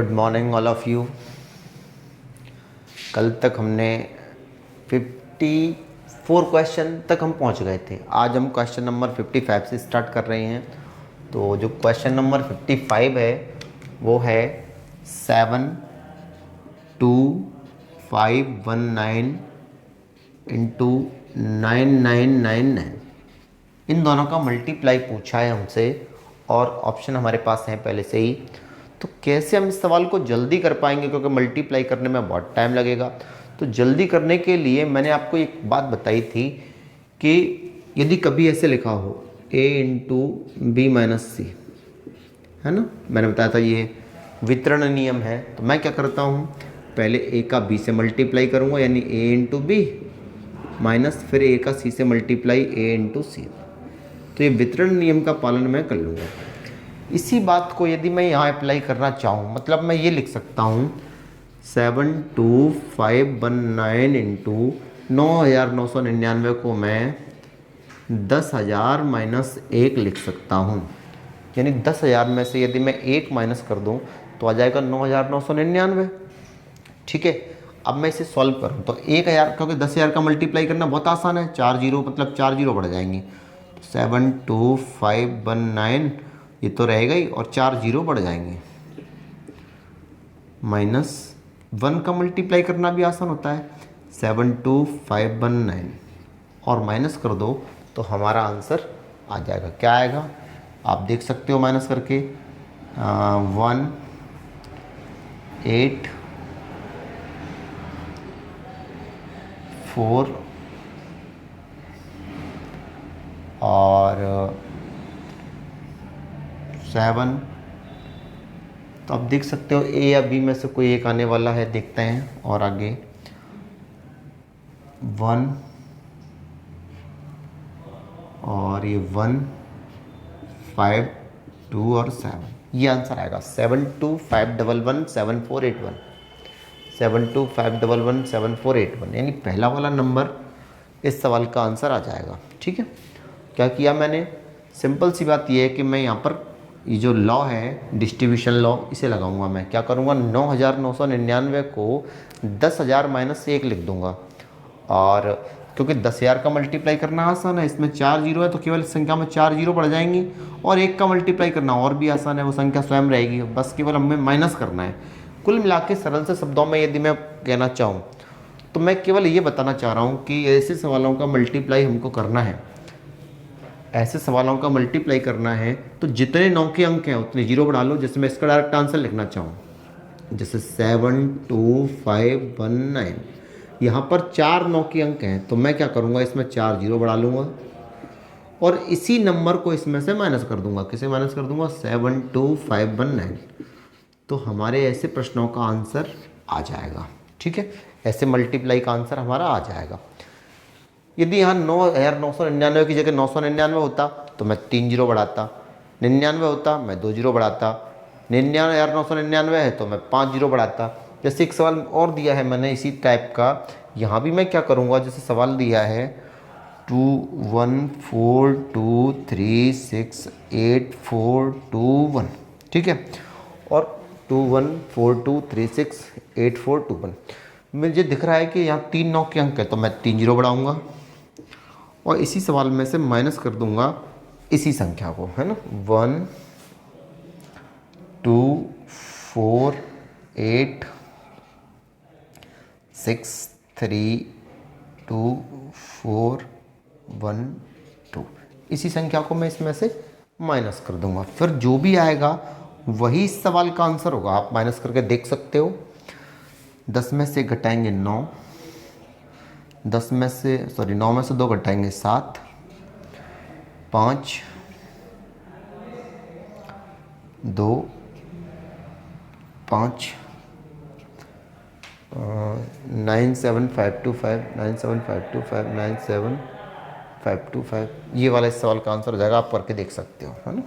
Good morning all of you. कल तक हमने 54 क्वेश्चन तक हम पहुंच गए थे। आज हम क्वेश्चन नंबर 55 से स्टार्ट कर रहे हैं। तो जो क्वेश्चन नंबर 55 है वो है 72519 इंटू 9999। इन दोनों का मल्टीप्लाई पूछा है हमसे और ऑप्शन हमारे पास हैं पहले से ही। तो कैसे हम इस सवाल को जल्दी कर पाएंगे, क्योंकि मल्टीप्लाई करने में बहुत टाइम लगेगा। तो जल्दी करने के लिए मैंने आपको एक बात बताई थी कि यदि कभी ऐसे लिखा हो a इंटू बी माइनस सी, है ना, मैंने बताया था ये वितरण नियम है। तो मैं क्या करता हूँ, पहले a का b से मल्टीप्लाई करूँगा, यानी a इंटू बी माइनस फिर a का c से मल्टीप्लाई a इंटू सी। तो ये वितरण नियम का पालन मैं कर लूँगा। इसी बात को यदि मैं यहाँ अप्लाई करना चाहूँ, मतलब मैं ये लिख सकता हूँ 72519 इंटू 9999 को मैं 10,000 माइनस 1 लिख सकता हूँ। यानी 10,000 में से यदि मैं 1 माइनस कर दूँ तो आ जाएगा 9,999। ठीक है, अब मैं इसे सॉल्व करूँ तो 1,000, क्योंकि 10,000 का मल्टीप्लाई करना बहुत आसान है, 4 जीरो मतलब 4 जीरो बढ़ जाएंगे। 72519 ये तो रहेगा ही और 4 जीरो बढ़ जाएंगे। माइनस 1 का मल्टीप्लाई करना भी आसान होता है, 72519 और माइनस कर दो तो हमारा आंसर आ जाएगा। क्या आएगा आप देख सकते हो माइनस करके, 184 और 7। तो आप देख सकते हो ए या बी में से कोई एक आने वाला है, देखते हैं। और आगे 1 और ये 1 5 2 और 7, ये आंसर आएगा 725117481। 725117481 यानी पहला वाला नंबर इस सवाल का आंसर आ जाएगा। ठीक है, क्या किया मैंने, सिंपल सी बात ये है कि मैं यहाँ पर ये जो लॉ है डिस्ट्रीब्यूशन लॉ, इसे लगाऊंगा। मैं क्या करूँगा, 9,999 को 10,000 माइनस 1 लिख दूंगा। और क्योंकि 10,000 का मल्टीप्लाई करना आसान है, इसमें 4 जीरो है तो केवल इस संख्या में 4 जीरो बढ़ जाएंगी। और 1 का मल्टीप्लाई करना और भी आसान है, वो संख्या स्वयं रहेगी, बस केवल हमें माइनस करना है। कुल मिला के सरल से शब्दों में यदि मैं कहना चाहूँ तो मैं केवल ये बताना चाह रहा हूँ कि ऐसे सवालों का मल्टीप्लाई हमको करना है, ऐसे सवालों का मल्टीप्लाई करना है तो जितने 9 के अंक हैं उतने जीरो बढ़ा लो। जैसे मैं इसका डायरेक्ट आंसर लिखना चाहूँ, जैसे 72519, यहाँ पर 4 9 के अंक हैं तो मैं क्या करूँगा, इसमें 4 जीरो बढ़ा लूँगा और इसी नंबर को इसमें से माइनस कर दूँगा। किसे माइनस कर दूँगा, 72519। तो हमारे ऐसे प्रश्नों का आंसर आ जाएगा। ठीक है, ऐसे मल्टीप्लाई का आंसर हमारा आ जाएगा। यदि यहाँ 9,999 की जगह 999 होता तो मैं 3 जीरो बढ़ाता, 99 होता मैं 2 जीरो बढ़ाता, 99,999 है तो मैं 5 जीरो बढ़ाता। जैसे एक सवाल और दिया है मैंने इसी टाइप का, यहाँ भी मैं क्या करूँगा, जैसे सवाल दिया है 2142368421, ठीक है, और 2142368421। मुझे दिख रहा है कि यहाँ 3 9 के अंक है तो मैं 3 जीरो बढ़ाऊँगा और इसी सवाल में से माइनस कर दूंगा इसी संख्या को, है ना, 1 2 4 8 6 3 2 4 1 2, इसी संख्या को मैं इसमें से माइनस कर दूंगा। फिर जो भी आएगा वही इस सवाल का आंसर होगा। आप माइनस करके देख सकते हो। 10 में से घटाएंगे 9, 9 में से 2 घटाएंगे 7, 5 2 5 97525 97525 97525, ये वाला इस सवाल का आंसर हो जाएगा। आप करके देख सकते हो, है ना।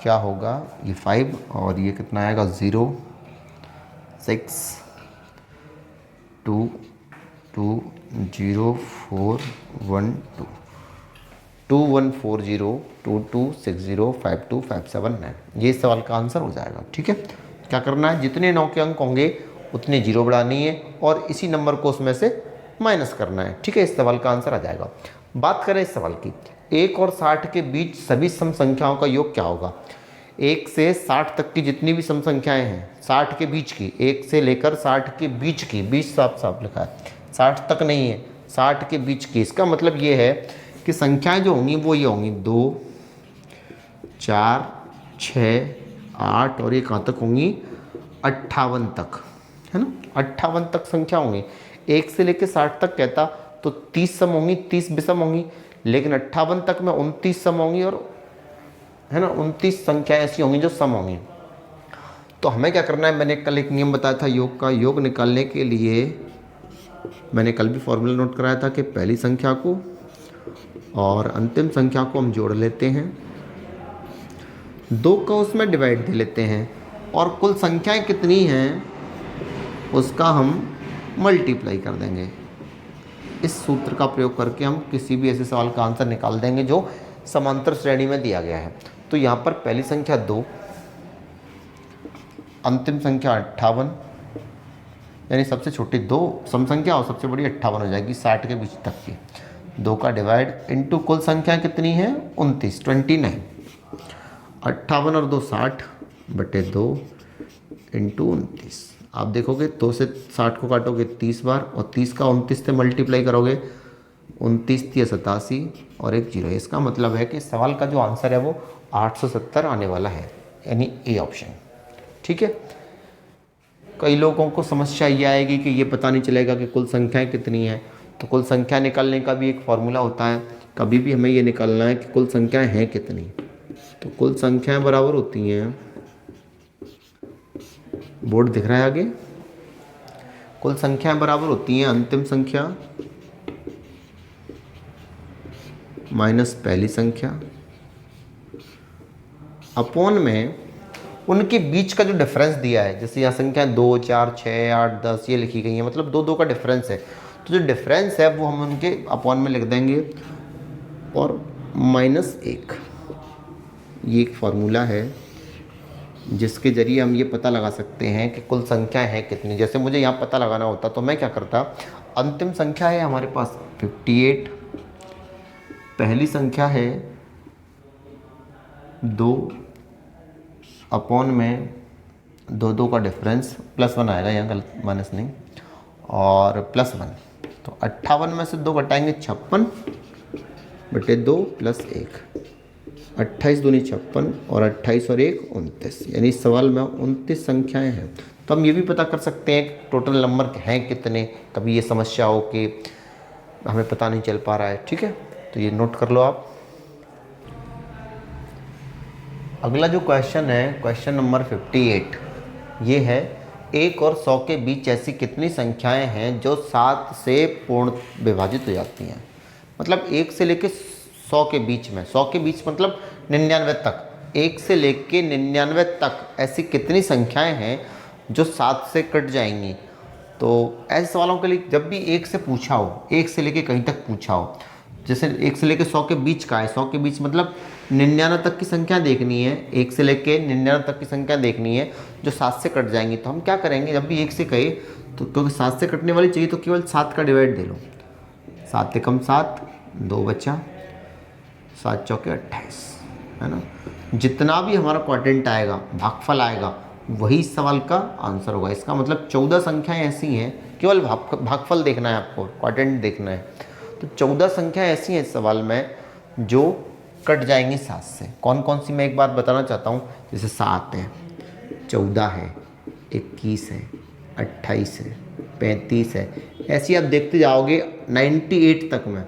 क्या होगा, ये 5 और ये कितना आएगा, 0 6 2 2 0 4 1 2 2140 2260 5257 9, ये सवाल का आंसर हो जाएगा। ठीक है, क्या करना है, जितने 9 के अंक होंगे उतने जीरो बढ़ानी है और इसी नंबर को उसमें से माइनस करना है। ठीक है, इस सवाल का आंसर आ जाएगा। बात करें इस सवाल की, 1 और 60 के बीच सभी सम संख्याओं का योग क्या होगा। 1 से 60 तक की जितनी भी सम संख्याएं हैं, 60 के बीच की, 1 से लेकर 60 के बीच की, 20 साफ साफ लिखा है, 60 तक नहीं है, 60 के बीच की। इसका मतलब ये है कि संख्याएं जो होंगी वो ये होंगी 2, 4, 6, 8 और ये कहाँ तक होंगी, 58 तक, है ना, 58 तक संख्या होंगी। 1 से लेकर 60 तक कहता तो 30 सम होंगी, 30 विषम होंगी, लेकिन 58 तक में 29 सम होंगी और, है ना, 29 संख्याएं ऐसी होंगी जो सम होंगी। तो हमें क्या करना है, मैंने कल एक नियम बताया था योग का, योग निकालने के लिए मैंने कल भी फॉर्मूला नोट कराया था कि पहली संख्या को और अंतिम संख्या को हम जोड़ लेते हैं, 2 का उसमें डिवाइड दे लेते हैं और कुल संख्याएं कितनी हैं उसका हम मल्टीप्लाई कर देंगे। इस सूत्र का प्रयोग करके हम किसी भी ऐसे सवाल का आंसर निकाल देंगे जो समांतर श्रेणी में दिया गया है। तो यहाँ पर पहली संख्या 2, अंतिम संख्या 58, यानी सबसे छोटी 2 सम संख्या और सबसे बड़ी 58 हो जाएगी 60 के बीच तक की। 2 का डिवाइड इंटू कुल संख्या कितनी है 29, 29, 58 और 2 60 बटे 2 इंटू 29। आप देखोगे 2 से 60 को काटोगे 30 बार और 30 का 29 से मल्टीप्लाई करोगे, 29 3 87 और एक जीरो। इसका मतलब है कि सवाल का जो आंसर है वो 870 आने वाला है, यानी ए ऑप्शन। ठीक है, कई लोगों को समस्या ये आएगी कि ये पता नहीं चलेगा कि कुल संख्याएं कितनी हैं। तो कुल संख्या निकालने का भी एक फॉर्मूला होता है, कभी भी हमें ये निकालना है कि कुल संख्याएं हैं कितनी। तो कुल संख्याएं बराबर होती हैं, बोर्ड दिख रहा है आगे, कुल संख्याएं बराबर होती हैं अंतिम संख्या माइनस पहली संख्या अपॉन में उनके बीच का जो डिफरेंस दिया है। जैसे यहाँ संख्या 2, 4, 6, 8, 10 ये लिखी गई है, मतलब 2 2 का डिफरेंस है। तो जो डिफरेंस है वो हम उनके अपॉन में लिख देंगे और -1। ये एक फार्मूला है जिसके ज़रिए हम ये पता लगा सकते हैं कि कुल संख्याएं हैं कितनी। जैसे मुझे यहाँ पता लगाना होता तो मैं क्या करता, अंतिम संख्या है हमारे पास 58, पहली संख्या है 2 अपॉन में 2 2 का डिफरेंस, +1 आएगा यहाँ, गलत माइनस नहीं, और +1। तो 58 में से 2 घटाएंगे 56 बटे 2 + 1, 28 दूनी 56 और 28 और 1 29, यानी इस सवाल में 29 संख्याएं हैं। तो हम ये भी पता कर सकते हैं टोटल नंबर हैं कितने, कभी ये समस्या हो कि हमें पता नहीं चल पा रहा है। ठीक है, तो ये नोट कर लो आप। अगला जो क्वेश्चन है, क्वेश्चन नंबर 58, ये है 1 और 100 के बीच ऐसी कितनी संख्याएं हैं जो 7 से पूर्ण विभाजित हो जाती हैं। मतलब 1 से लेके 100 के बीच में, 100 के बीच मतलब 99 तक, 1 से लेके 99 तक ऐसी कितनी संख्याएं हैं जो 7 से कट जाएंगी। तो ऐसे सवालों के लिए जब भी 1 से पूछा हो, 1 से लेके कहीं तक पूछा हो, जैसे 1 से लेके 100 के बीच का है, 100 के बीच मतलब 99 तक की संख्या देखनी है, 1 से लेके 99 तक की संख्या देखनी है जो 7 से कट जाएंगी। तो हम क्या करेंगे, जब भी 1 से कहे तो क्योंकि 7 से कटने वाली चाहिए तो केवल 7 का डिवाइड दे लो, 7 से कम 7, 2 बचा, 7 चौके 28, है ना। जितना भी हमारा क्वाड्रेंट आएगा, भागफल आएगा, वही इस सवाल का आंसर होगा। इसका मतलब 14 संख्याएं ऐसी हैं, केवल भागफल देखना है आपको, क्वाड्रेंट देखना है। तो 14 संख्याएं ऐसी हैं इस सवाल में जो कट जाएंगी 7 से। कौन कौन सी मैं एक बात बताना चाहता हूँ, जैसे 7 है, 14 है, 21 है, 28 है, 35 है, ऐसी आप देखते जाओगे 98 तक में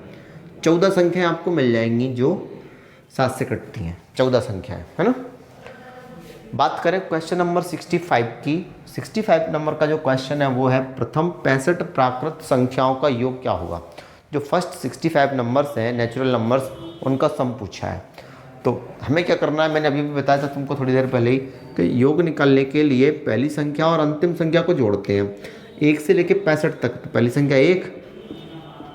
14 संख्याएं आपको मिल जाएंगी जो 7 से कटती हैं, 14 संख्याएं, है ना। बात करें क्वेश्चन नंबर 65 की। 65 नंबर का जो क्वेश्चन है वो है प्रथम 65 प्राकृत संख्याओं का योग क्या होगा। जो फर्स्ट 65 नंबर्स हैं नेचुरल नंबर्स, उनका सम पूछा है। तो हमें क्या करना है, मैंने अभी भी बताया था तुमको थोड़ी देर पहले ही कि योग निकालने के लिए पहली संख्या और अंतिम संख्या को जोड़ते हैं। 1 से लेके 65 तक, तो पहली संख्या 1,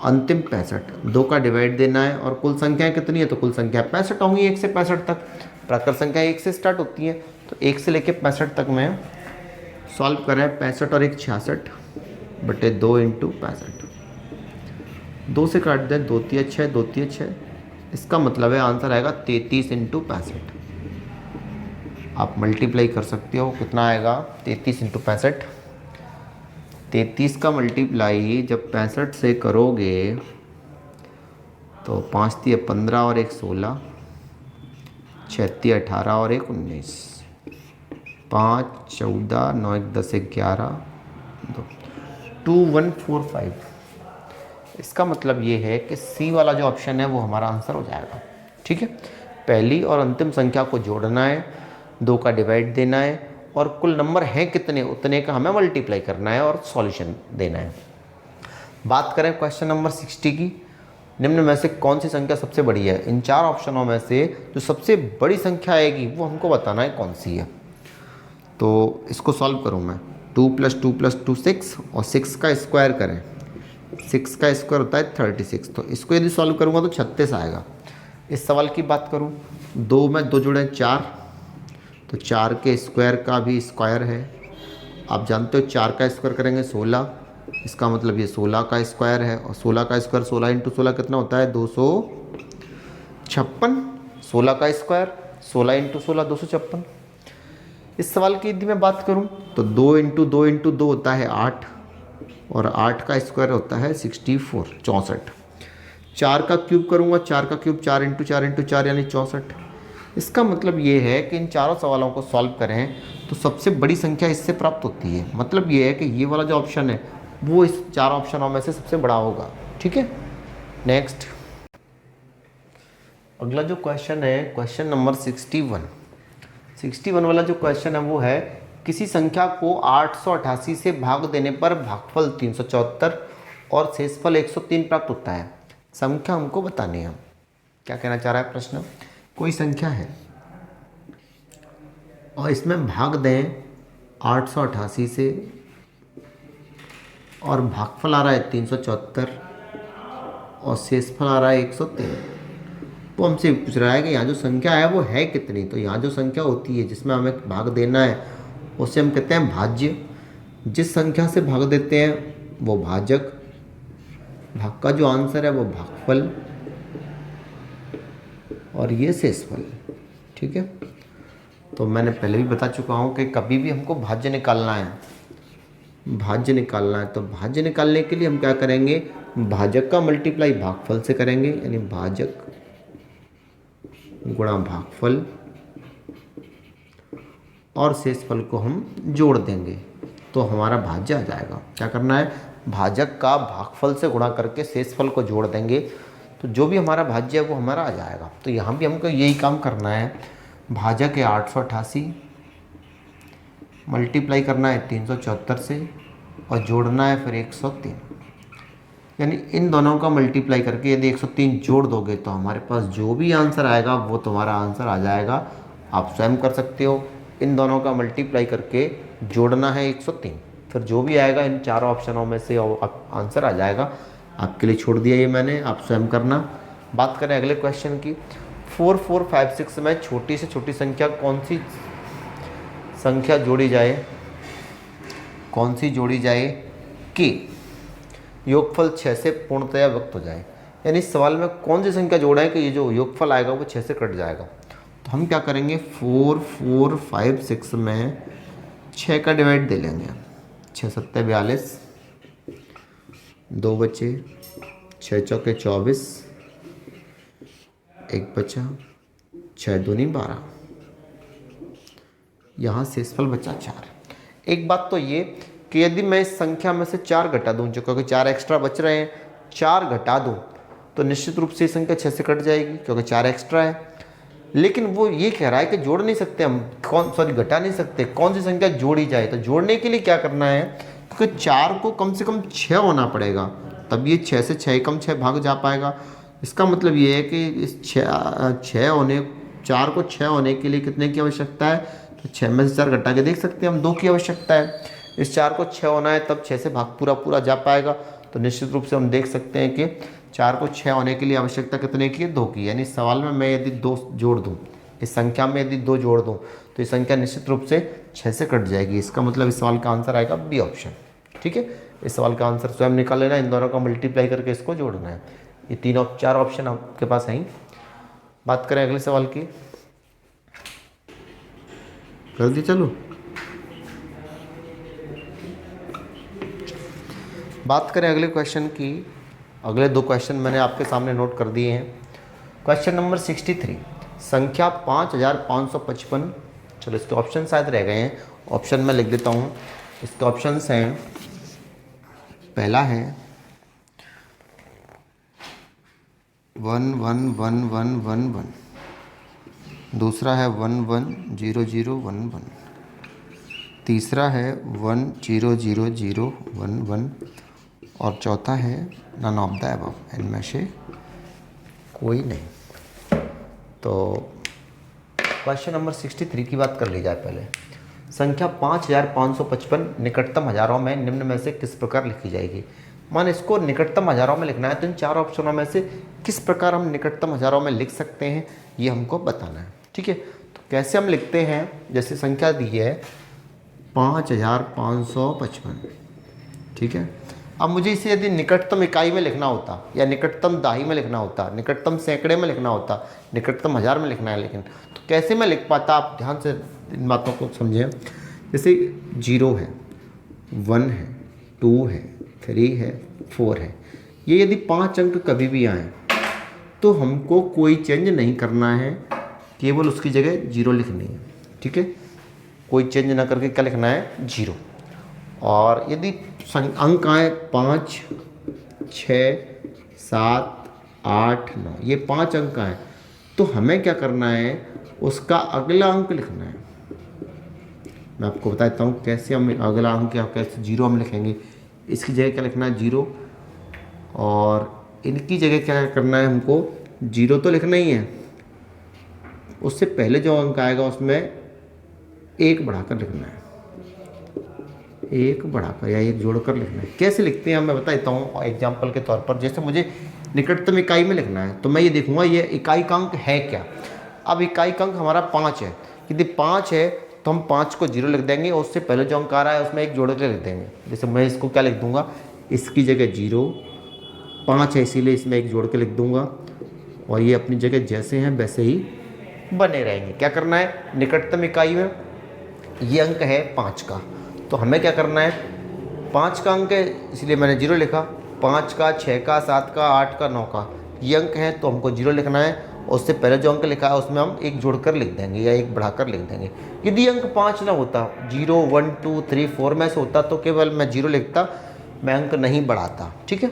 अंतिम 65, 2 का डिवाइड देना है और कुल संख्याएं कितनी है, तो कुल संख्या 65 होंगी 1 से 65 तक। प्राकृत संख्या 1 से स्टार्ट होती है, तो 1 से लेके 65 तक में सॉल्व करें 65 और 1 66 बटे 2 इंटू 65, 2 से काट दें, 2 तिया 6, 2 तिया 6, इसका मतलब है आंसर आएगा 33 इंटू 65। आप मल्टीप्लाई कर सकते हो, कितना आएगा 33 इंटू 65। 33 का मल्टीप्लाई जब 65 से करोगे तो 5 तिया 15 और 1 16, 6 तिया 18 और 1 19, 5 14 9 1 10 11 2145। इसका मतलब ये है कि सी वाला जो ऑप्शन है वो हमारा आंसर हो जाएगा। ठीक है, पहली और अंतिम संख्या को जोड़ना है, 2 का डिवाइड देना है और कुल नंबर हैं कितने उतने का हमें मल्टीप्लाई करना है और सॉल्यूशन देना है। बात करें क्वेश्चन नंबर 60 की, निम्न में से कौन सी संख्या सबसे बड़ी है? इन 4 ऑप्शनों में से जो सबसे बड़ी संख्या आएगी वो हमको बताना है कौन सी है। तो इसको सॉल्व करूँ मैं, 2 + 2 + 2 6 और 6 का स्क्वायर करें, 6 का स्क्वायर होता है 36, तो इसको यदि सॉल्व करूँगा तो 36 आएगा। इस सवाल की बात करूँ, 2 में 2 जुड़े 4, तो 4 के स्क्वायर का भी स्क्वायर है। आप जानते हो 4 का स्क्वायर करेंगे 16, इसका मतलब ये 16 का स्क्वायर है और 16 का स्क्वायर 16 इंटू 16 कितना होता है 256। 16 का स्क्वायर 16 इंटू 16 256। इस सवाल की यदि मैं बात करूं तो 2 इंटू 2 इंटू 2 होता है 8 और 8 का स्क्वायर होता है 64 64। 4 का क्यूब करूंगा, 4 का क्यूब 4 इंटू 4 इंटू 4 यानी 64। इसका मतलब ये है कि इन चारों सवालों को सॉल्व करें तो सबसे बड़ी संख्या इससे प्राप्त होती है। मतलब ये है कि ये वाला जो ऑप्शन है वो इस 4 ऑप्शनों में से सबसे बड़ा होगा। ठीक है, नेक्स्ट अगला जो क्वेश्चन है क्वेश्चन नंबर 61 वाला जो क्वेश्चन है वो है, किसी संख्या को 888 से भाग देने पर भागफल 374 और शेषफल 103 प्राप्त होता है। संख्या हमको बतानी है। क्या कहना चाह रहा है प्रश्न, कोई संख्या है और इसमें भाग दें 888 से और भागफल आ रहा है 374 और शेषफल आ रहा है 103। तो हमसे पूछ रहा है कि यहाँ जो संख्या है वो है कितनी। तो यहाँ जो संख्या होती है जिसमें हमें भाग देना है उसे हम कहते हैं भाज्य। जिस संख्या से भाग देते हैं वो भाजक, भाग का जो आंसर है वो भागफल और ये शेषफल। ठीक है, तो मैंने पहले भी बता चुका हूँ कि कभी भी हमको भाज्य निकालना है, तो भाज्य निकालने के लिए हम क्या करेंगे, भाजक का मल्टीप्लाई भागफल से करेंगे, यानी भाजक गुणा भागफल और शेषफल को हम जोड़ देंगे तो हमारा भाज्य आ जाएगा। क्या करना है, भाजक का भागफल से गुणा करके शेषफल को जोड़ देंगे तो जो भी हमारा भाज्य है वो हमारा आ जाएगा। तो यहाँ भी हमको यही काम करना है, भाजक है 888, मल्टीप्लाई करना है 374 से और जोड़ना है फिर 103, यानी इन दोनों का मल्टीप्लाई करके यदि 103 जोड़ दोगे तो हमारे पास जो भी आंसर आएगा वो तुम्हारा आंसर आ जाएगा। आप स्वयं कर सकते हो, इन दोनों का मल्टीप्लाई करके जोड़ना है 103, फिर जो भी आएगा इन चारों ऑप्शनों में से आंसर आ जाएगा। आपके लिए छोड़ दिया ये मैंने, आप स्वयं करना। बात करें अगले क्वेश्चन की, 4 4 5 6 में छोटी से छोटी संख्या कौन सी संख्या जोड़ी जाए कि योगफल 6 से पूर्णतया व्यक्त हो जाए। यानी इस सवाल में कौन सी संख्या जोड़ें कि ये जो योगफल आएगा वो 6 से कट जाएगा। तो हम क्या करेंगे, 4 4 5 6 में 6 का डिवाइड दे लेंगे, 6 7 42, 2 बचे, 6 चौके 24, 1 बचा, 6 दूनी 12, यहाँ शेषफल बचा 4। एक बात तो ये कि यदि मैं इस संख्या में से 4 घटा दूं, जो क्योंकि 4 एक्स्ट्रा बच रहे हैं, 4 घटा दूं तो निश्चित रूप से संख्या 6 से कट जाएगी क्योंकि 4 एक्स्ट्रा है। लेकिन वो ये कह रहा है कि जोड़ नहीं सकते हम, घटा नहीं सकते, कौन सी संख्या जोड़ी जाए। तो जोड़ने के लिए क्या करना है, क्योंकि 4 को कम से कम 6 होना पड़ेगा, तब ये 6 से 6 कम 6 भाग जा पाएगा। इसका मतलब ये है कि इस 4 को 6 होने के लिए कितने की आवश्यकता है, तो 6 में से 4 घटा के देख सकते हैं हम, 2 की आवश्यकता है। इस 4 को 6 होना है तब 6 से भाग पूरा जा पाएगा। तो निश्चित रूप से हम देख सकते हैं कि 4 को 6 होने के लिए आवश्यकता कितने की है, 2 की। यानी सवाल में मैं यदि 2 जोड़ दूं, इस संख्या में यदि 2 जोड़ दूं तो ये संख्या निश्चित रूप से 6 से कट जाएगी। इसका मतलब इस सवाल का आंसर आएगा बी ऑप्शन। ठीक है, इस सवाल का आंसर स्वयं निकाल लेना, इन दोनों का मल्टीप्लाई करके इसको जोड़ना है। ये 4 ऑप्शन आपके पास हैं। बात करें अगले सवाल की, कर दी चलो। बात करें अगले क्वेश्चन की। अगले 2 क्वेश्चन मैंने आपके सामने नोट कर दिए हैं। क्वेश्चन नंबर 63, संख्या 5555। चलो इसके ऑप्शन शायद रह गए हैं, ऑप्शन मैं लिख देता हूँ। इसके ऑप्शंस हैं, पहला है 111111, दूसरा है 110011, तीसरा है 100011 और चौथा है नन ऑफ द अबव, इनमें से कोई नहीं। तो क्वेश्चन नंबर 63 की बात कर ली जाए पहले। संख्या 5555 निकटतम हजारों में निम्न में से किस प्रकार लिखी जाएगी। मान इसको निकटतम हजारों में लिखना है, तो इन 4 ऑप्शनों में से किस प्रकार हम निकटतम हजारों में लिख सकते हैं ये हमको बताना है। ठीक है, तो कैसे हम लिखते हैं, जैसे संख्या दी है 5555। ठीक है, अब मुझे इसे यदि निकटतम इकाई में लिखना होता या निकटतम दाही में लिखना होता, निकटतम सैकड़े में लिखना होता, निकटतम हज़ार में लिखना है, लेकिन तो कैसे मैं लिख पाता, आप ध्यान से इन बातों को समझें। जैसे 0 है, 1 है, 2 है, 3 है, 4 है, ये यदि 5 अंक कभी भी आएँ तो हमको कोई चेंज नहीं करना है, केवल उसकी जगह 0 लिखनी है। ठीक है, कोई चेंज ना करके क्या लिखना है, 0। और यदि अंक आए 5, 6, 7, 8, 9, ये 5 अंक आए तो हमें क्या करना है, उसका अगला अंक लिखना है। मैं आपको बता देता हूँ कैसे हम अगला अंक या कैसे 0 हम लिखेंगे। इसकी जगह क्या लिखना है, 0, और इनकी जगह क्या करना है, हमको 0 तो लिखना ही है, उससे पहले जो अंक आएगा उसमें 1 बढ़ाकर लिखना है, 1 बढ़ाकर या 1 जोड़कर लिखना है। कैसे लिखते हैं मैं बता देता हूँ एग्जाम्पल के तौर पर। जैसे मुझे निकटतम इकाई में लिखना है तो मैं ये देखूंगा ये इकाई का अंक है क्या। अब इकाई का अंक हमारा 5 है, यदि 5 है तो हम 5 को 0 लिख देंगे और उससे पहले जो अंक आ रहा है उसमें 1 जोड़ कर लिख देंगे। जैसे मैं इसको क्या लिख दूंगा, इसकी जगह 0, 5 है इसीलिए इसमें 1 जोड़ के लिख दूंगा, और ये अपनी जगह जैसे हैं वैसे ही बने रहेंगे। क्या करना है, निकटतम इकाई में ये अंक है 5 का, तो हमें क्या करना है, 5 का अंक है इसलिए मैंने 0 लिखा, 5 का, 6 का, 7 का, 8 का, 9 का ये अंक है तो हमको 0 लिखना है, और उससे पहले जो अंक लिखा है उसमें हम 1 जोड़कर लिख देंगे या 1 बढ़ाकर लिख देंगे। यदि अंक 5 ना होता, 0, 1, 2, 3, 4 में से होता तो केवल मैं 0 लिखता, मैं अंक नहीं बढ़ाता। ठीक है,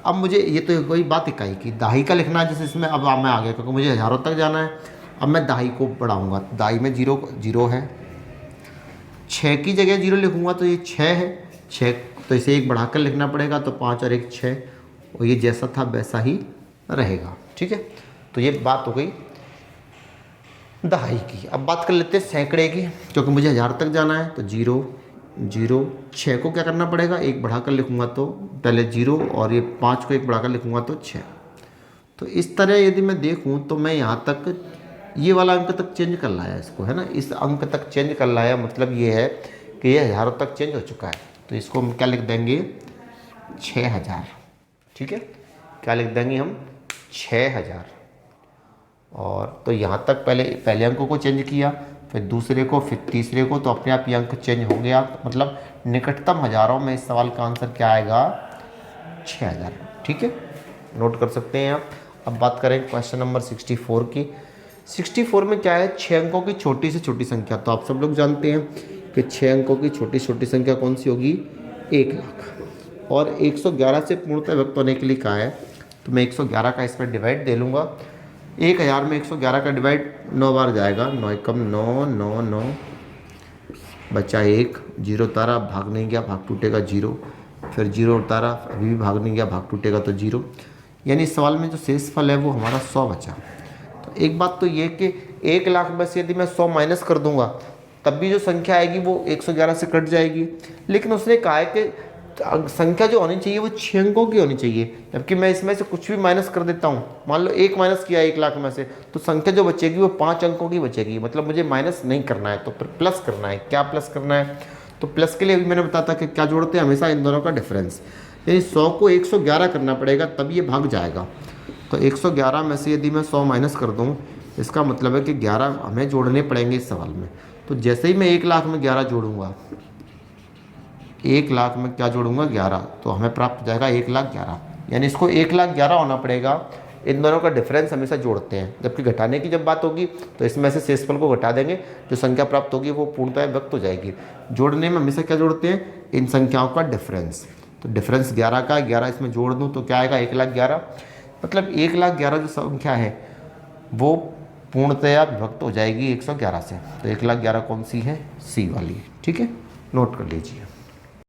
अब मुझे ये तो कोई बात इकाई की, दाही का लिखना है। जैसे इसमें अब मैं आ गया क्योंकि मुझे हज़ारों तक जाना है। अब मैं दाही को बढ़ाऊँगा, दाही में 0 है, 6 की जगह 0 लिखूंगा तो ये 6 है, 6 तो इसे 1 बढ़ाकर लिखना पड़ेगा, तो 5 और 1 6, और ये जैसा था वैसा ही रहेगा। ठीक है, तो ये बात हो गई दहाई की। अब बात कर लेते हैं सैकड़े की, क्योंकि मुझे 1000 तक जाना है। तो 0, 0, 6 को क्या करना पड़ेगा, 1 बढ़ाकर लिखूंगा तो पहले 0, और ये 5 को 1 बढ़ाकर लिखूंगा तो 6। तो इस तरह यदि मैं देखूँ तो मैं यहाँ तक ये वाला अंक तक चेंज कर लाया इसको, है ना, इस अंक तक चेंज कर लाया, मतलब ये है कि ये हज़ारों तक चेंज हो चुका है। तो इसको हम क्या लिख देंगे, 6000। ठीक है, क्या लिख देंगे हम, 6000। और तो यहाँ तक पहले अंकों को चेंज किया, फिर दूसरे को, फिर तीसरे को, तो अपने आप ये अंक चेंज हो गया। तो मतलब निकटतम हज़ारों में इस सवाल का आंसर क्या आएगा, 6000। ठीक है, नोट कर सकते हैं आप। अब बात करें क्वेश्चन नंबर 64 की। 64 में क्या है, 6 अंकों की छोटी से छोटी संख्या। तो आप सब लोग जानते हैं कि 6 अंकों की छोटी से छोटी संख्या कौन सी होगी, 1 लाख। और 111 से पूर्णतः व्यक्त होने के लिए कहा है, तो मैं 111 का इसमें डिवाइड दे लूँगा। 1000 में 111 का डिवाइड 9 बार जाएगा, 9 एकम 9, 9, 9 बचा 1, 0 उतारा, भाग नहीं गया, भाग टूटेगा 0, फिर 0 उतारा, अभी भी भाग नहीं गया, भाग टूटेगा तो 0। यानी इस सवाल में जो शेष फल है वो हमारा 100 बचा। एक बात तो ये कि 1 लाख में से यदि मैं 100 माइनस कर दूंगा तब भी जो संख्या आएगी वो 111 से कट जाएगी। लेकिन उसने कहा है कि संख्या जो होनी चाहिए वो 6 अंकों की होनी चाहिए, जबकि मैं इसमें से कुछ भी माइनस कर देता हूँ, मान लो 1 माइनस किया 1 लाख में से, तो संख्या जो बचेगी वो 5 अंकों की बचेगी। मतलब मुझे माइनस नहीं करना है, तो फिर प्लस करना है। क्या प्लस करना है? तो प्लस के लिए अभी मैंने बताया था कि क्या जोड़ते हैं, हमेशा इन दोनों का डिफरेंस, यानी 100 को 111 करना पड़ेगा तब ये भाग जाएगा। तो 111 में से यदि मैं 100 माइनस कर दूँ, इसका मतलब है कि 11 हमें जोड़ने पड़ेंगे इस सवाल में। तो जैसे ही मैं 1 लाख में 11 जोड़ूंगा, 1 लाख में क्या जोड़ूंगा 11, तो हमें प्राप्त हो जाएगा 1,11,000, यानी इसको 1,11,000 होना पड़ेगा। इन दोनों का डिफरेंस हमेशा जोड़ते हैं, जबकि घटाने की जब बात होगी तो इसमें से शेषफल को घटा देंगे, जो संख्या प्राप्त होगी वो पूर्णतः व्यक्त हो जाएगी। जोड़ने में हमेशा क्या जोड़ते हैं, इन संख्याओं का डिफरेंस। तो डिफरेंस 11 का, 11 इसमें जोड़ दूँ तो क्या आएगा 1,11,000। मतलब 1,11,000 जो संख्या है वो पूर्णतया विभक्त हो जाएगी 111 से। तो 1,11,000 कौन सी है, सी वाली। ठीक है, नोट कर लीजिए।